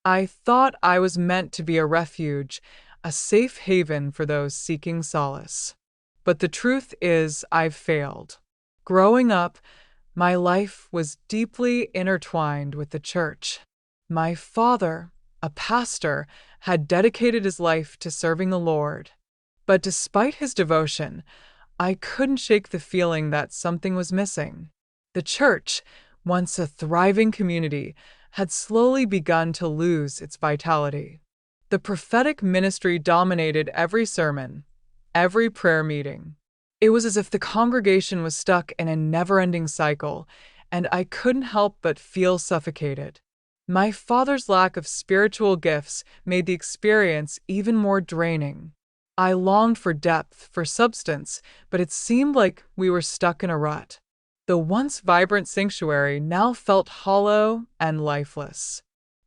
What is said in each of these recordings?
I thought I was meant to be a refuge, a safe haven for those seeking solace. But the truth is, I've failed. Growing up, my life was deeply intertwined with the church. My father, a pastor, had dedicated his life to serving the Lord. But despite his devotion, I couldn't shake the feeling that something was missing. The church, once a thriving community, had slowly begun to lose its vitality. The prophetic ministry dominated every sermon, every prayer meeting. It was as if the congregation was stuck in a never-ending cycle, and I couldn't help but feel suffocated. My father's lack of spiritual gifts made the experience even more draining. I longed for depth, for substance, but it seemed like we were stuck in a rut. The once vibrant sanctuary now felt hollow and lifeless.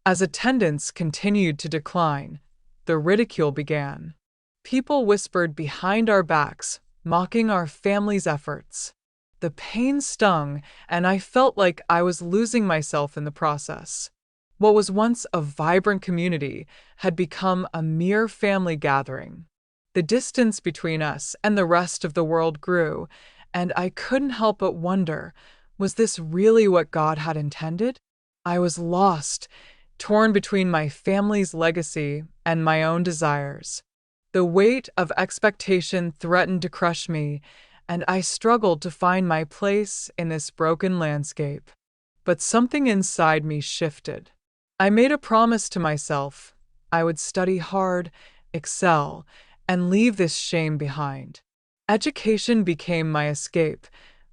As attendance continued to decline, the ridicule began. People whispered behind our backs, mocking our family's efforts. The pain stung, and I felt like I was losing myself in the process. What was once a vibrant community had become a mere family gathering. The distance between us and the rest of the world grew, and I couldn't help but wonder, was this really what God had intended? I was lost, torn between my family's legacy and my own desires. The weight of expectation threatened to crush me, and I struggled to find my place in this broken landscape. But something inside me shifted. I made a promise to myself. I would study hard, excel, and leave this shame behind. Education became my escape,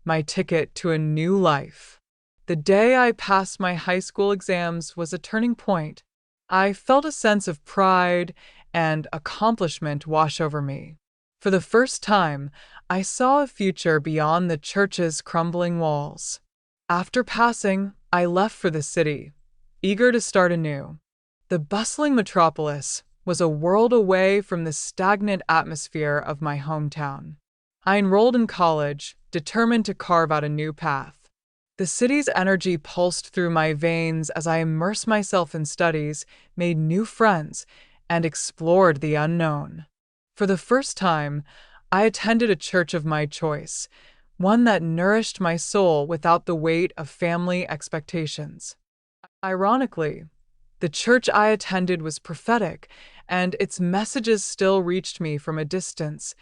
my ticket to a new life. The day I passed my high school exams was a turning point. I felt a sense of pride and accomplishment wash over me. For the first time, I saw a future beyond the church's crumbling walls. After passing, I left for the city, eager to start anew. The bustling metropolis was a world away from the stagnant atmosphere of my hometown. I enrolled in college, determined to carve out a new path. The city's energy pulsed through my veins as I immersed myself in studies, made new friends, and explored the unknown. For the first time, I attended a church of my choice, one that nourished my soul without the weight of family expectations. Ironically, the church I attended was prophetic, and its messages still reached me from a distance,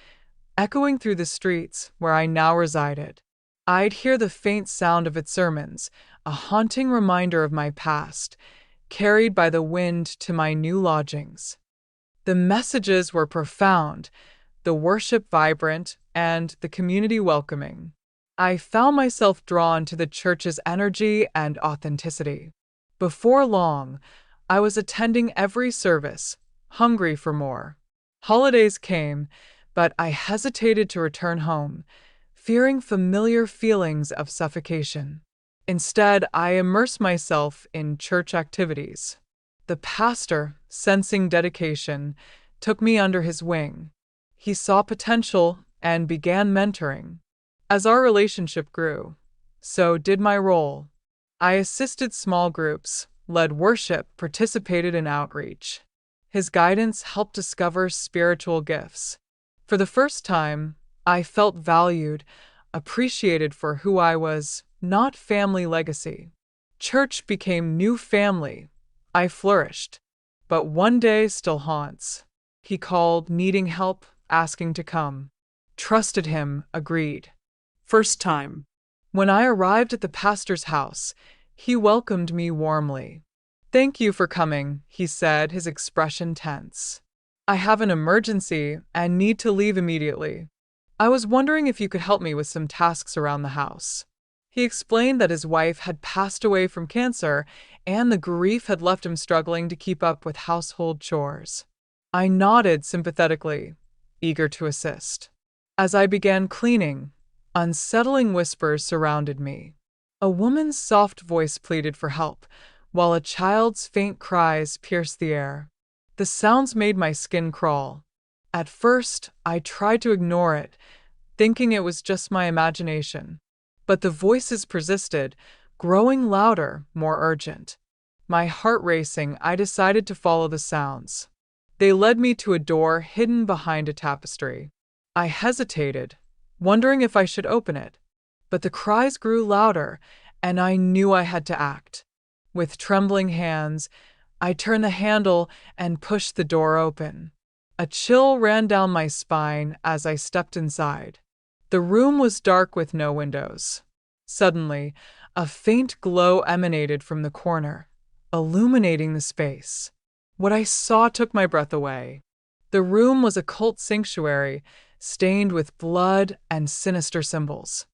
echoing through the streets where I now resided. I'd hear the faint sound of its sermons, a haunting reminder of my past, carried by the wind to my new lodgings. The messages were profound, the worship vibrant, and the community welcoming. I found myself drawn to the church's energy and authenticity. Before long, I was attending every service, hungry for more. Holidays came, but I hesitated to return home, fearing familiar feelings of suffocation. Instead, I immersed myself in church activities. The pastor, sensing dedication, took me under his wing. He saw potential and began mentoring. As our relationship grew, so did my role. I assisted small groups, led worship, participated in outreach. His guidance helped discover spiritual gifts. For the first time, I felt valued, appreciated for who I was, not family legacy. Church became new family. I flourished. But one day still haunts. He called, needing help, asking to come. Trusted him, agreed. First time. When I arrived at the pastor's house, he welcomed me warmly. "Thank you for coming," he said, his expression tense. "I have an emergency and need to leave immediately. I was wondering if you could help me with some tasks around the house." He explained that his wife had passed away from cancer, and the grief had left him struggling to keep up with household chores. I nodded sympathetically, eager to assist. As I began cleaning, unsettling whispers surrounded me. A woman's soft voice pleaded for help, while a child's faint cries pierced the air. The sounds made my skin crawl. At first, I tried to ignore it, thinking it was just my imagination. But the voices persisted, growing louder, more urgent. My heart racing, I decided to follow the sounds. They led me to a door hidden behind a tapestry. I hesitated, wondering if I should open it, but the cries grew louder, and I knew I had to act. With trembling hands, I turned the handle and pushed the door open. A chill ran down my spine as I stepped inside. The room was dark with no windows. Suddenly, a faint glow emanated from the corner, illuminating the space. What I saw took my breath away. The room was a cult sanctuary, stained with blood and sinister symbols.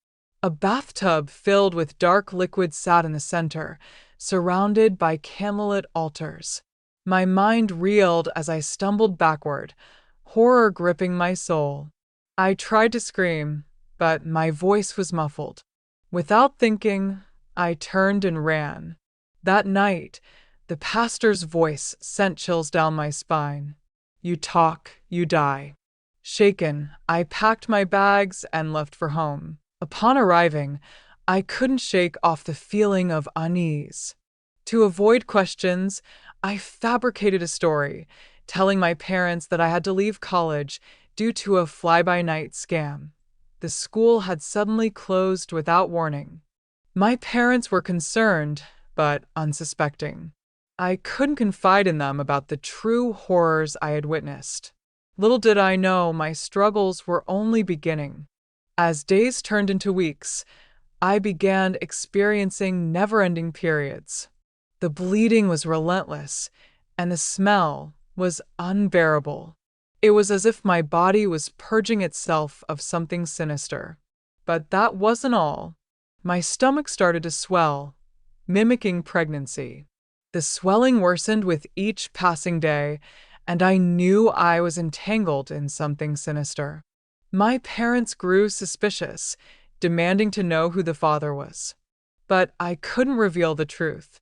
A bathtub filled with dark liquid sat in the center, surrounded by candlelit altars. My mind reeled as I stumbled backward, horror gripping my soul. I tried to scream, but my voice was muffled. Without thinking, I turned and ran. That night, the pastor's voice sent chills down my spine. You talk, you die. Shaken, I packed my bags and left for home. Upon arriving, I couldn't shake off the feeling of unease. To avoid questions, I fabricated a story, telling my parents that I had to leave college due to a fly-by-night scam. The school had suddenly closed without warning. My parents were concerned, but unsuspecting. I couldn't confide in them about the true horrors I had witnessed. Little did I know my struggles were only beginning. As days turned into weeks, I began experiencing never-ending periods. The bleeding was relentless, and the smell was unbearable. It was as if my body was purging itself of something sinister. But that wasn't all. My stomach started to swell, mimicking pregnancy. The swelling worsened with each passing day, and I knew I was entangled in something sinister. My parents grew suspicious, demanding to know who the father was. But I couldn't reveal the truth.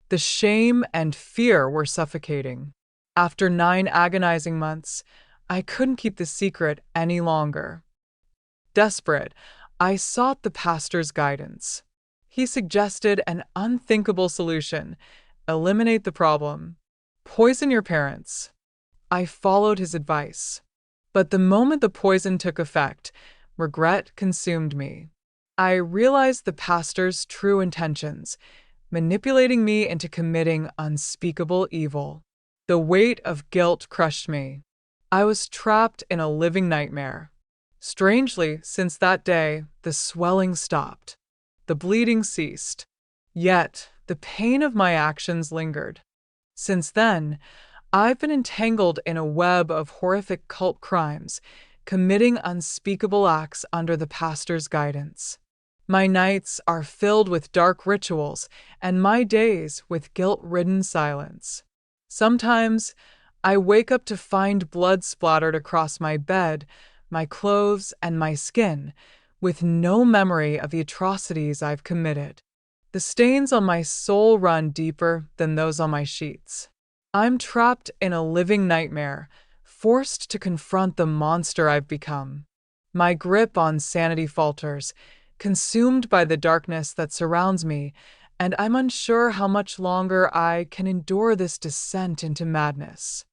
The shame and fear were suffocating. After 9 agonizing months, I couldn't keep the secret any longer. Desperate, I sought the pastor's guidance. He suggested an unthinkable solution: eliminate the problem. Poison your parents. I followed his advice. But the moment the poison took effect, regret consumed me. I realized the pastor's true intentions, manipulating me into committing unspeakable evil. The weight of guilt crushed me. I was trapped in a living nightmare. Strangely, since that day, the swelling stopped. The bleeding ceased. Yet, the pain of my actions lingered. Since then, I've been entangled in a web of horrific cult crimes, committing unspeakable acts under the pastor's guidance. My nights are filled with dark rituals, and my days with guilt-ridden silence. Sometimes, I wake up to find blood splattered across my bed, my clothes, and my skin, with no memory of the atrocities I've committed. The stains on my soul run deeper than those on my sheets. I'm trapped in a living nightmare, forced to confront the monster I've become. My grip on sanity falters, consumed by the darkness that surrounds me, and I'm unsure how much longer I can endure this descent into madness.